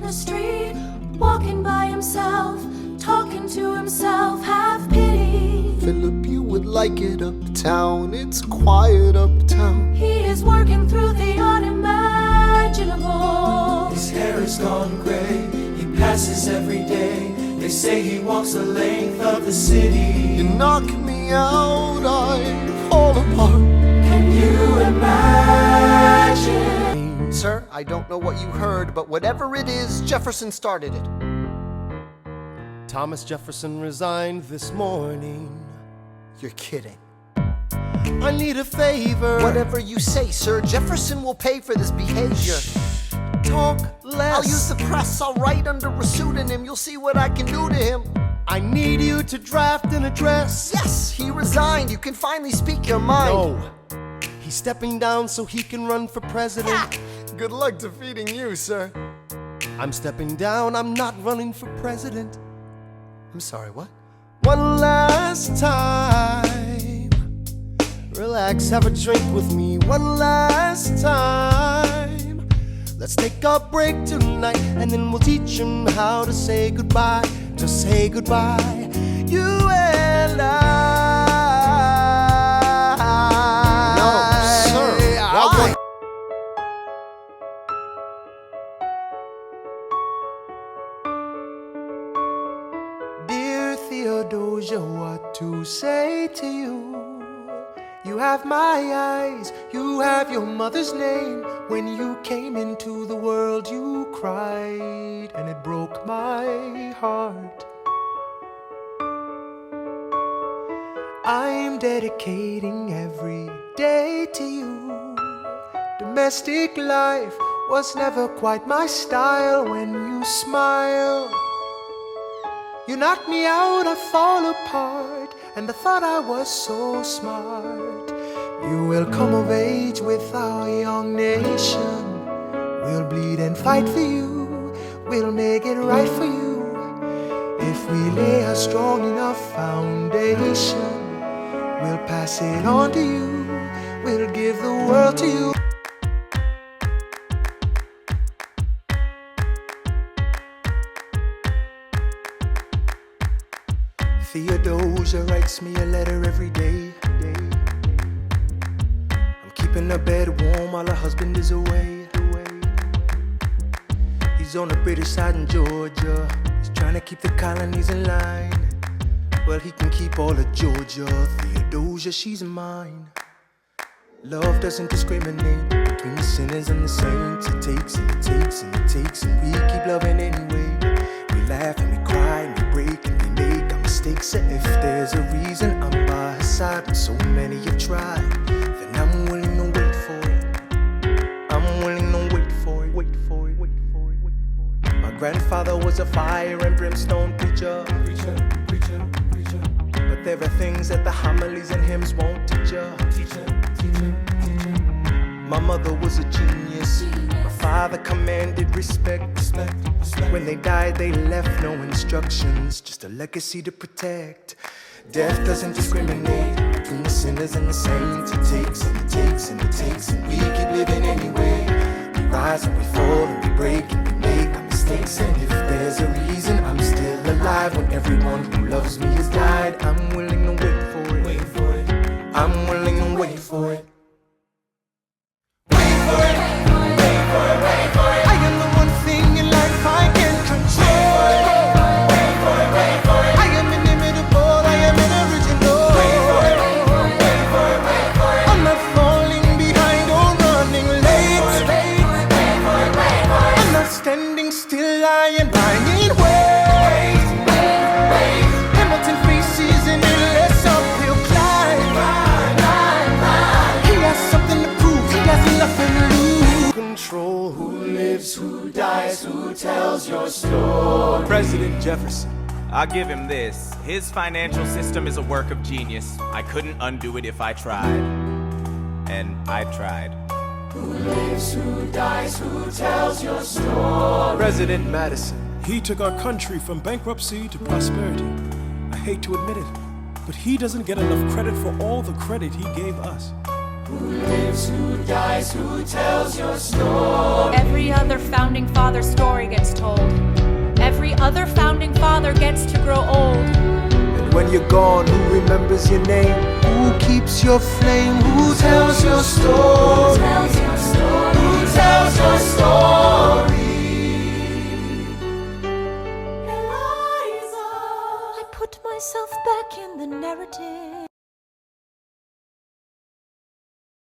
the street, walking by himself, talking to himself, have pity. Philip, you would like it uptown, it's quiet uptown. He is working through the unimaginable. His hair is gone gray, he passes every day. They say he walks the length of the city. You knock me out, I fall apart. Can you imagine? Sir, I don't know what you heard, but whatever it is, Jefferson started it. Thomas Jefferson resigned this morning. You're kidding. I need a favor. Whatever you say, sir, Jefferson will pay for this behavior. Talk less. I'll use the press, I'll write under a pseudonym. You'll see what I can do to him. I need you to draft an address. Yes, he resigned. You can finally speak your mind. No. He's stepping down so he can run for president. Good luck defeating you, sir. I'm stepping down, I'm not running for president. I'm sorry, what? One last time. Relax, have a drink with me. One last time. Let's take a break tonight, and then we'll teach him how to say goodbye. To say goodbye, you and I. No, sir. Why? Dear Theodosia, what to say to you? You have my eyes, you have your mother's name. When you came into the world, you cried, and it broke my heart. I'm dedicating every day to you. Domestic life was never quite my style. When you smile, you knock me out, I fall apart. And I thought I was so smart. You will come of age with our young nation. We'll bleed and fight for you. We'll make it right for you. If we lay a strong enough foundation, we'll pass it on to you. We'll give the world to you. Theodosia writes me a letter every day. I'm keeping her bed warm while her husband is away. He's on the British side in Georgia. He's trying to keep the colonies in line. Well, he can keep all of Georgia. Theodosia, she's mine. Love doesn't discriminate between the sinners and the saints. It takes and it takes and it takes, and we keep loving anyway. We laugh and we cry and we break and we make our mistakes. And if there's a reason I'm by her side when so many have tried, then I'm willing to wait for it. I'm willing to wait for it, wait for it, wait for it, wait for it. My grandfather was a fire and brimstone preacher. But there are things that the homilies and hymns won't teach ya. My mother was a genius. My father commanded respect. When they died, they left no instructions, just a legacy to protect. Death doesn't discriminate between the sinners and the saints. It takes and it takes and it takes, and we keep living anyway. We rise and we fall and we break and we make our mistakes. And if there's a reason I'm still alive when everyone who loves me has died, I'm willing to wait for it. Wait for it. I'm willing to wait for it. Standing still, lying, lying, wait. Hamilton faces and it lets uphill climb. He has something to prove, he has nothing to lose. Control who lives, who dies, who tells your story. President Jefferson, I'll give him this. His financial system is a work of genius. I couldn't undo it if I tried. And I tried. Who lives, who dies, who tells your story? President Madison. He took our country from bankruptcy to prosperity. I hate to admit it, but he doesn't get enough credit for all the credit he gave us. Who lives, who dies, who tells your story? Every other founding father story gets told. Every other founding father gets to grow old. And when you're gone, who remembers your name? Who keeps your flame? Who tells your story? Tells your story. Who tells your story? Eliza, I put myself back in the narrative.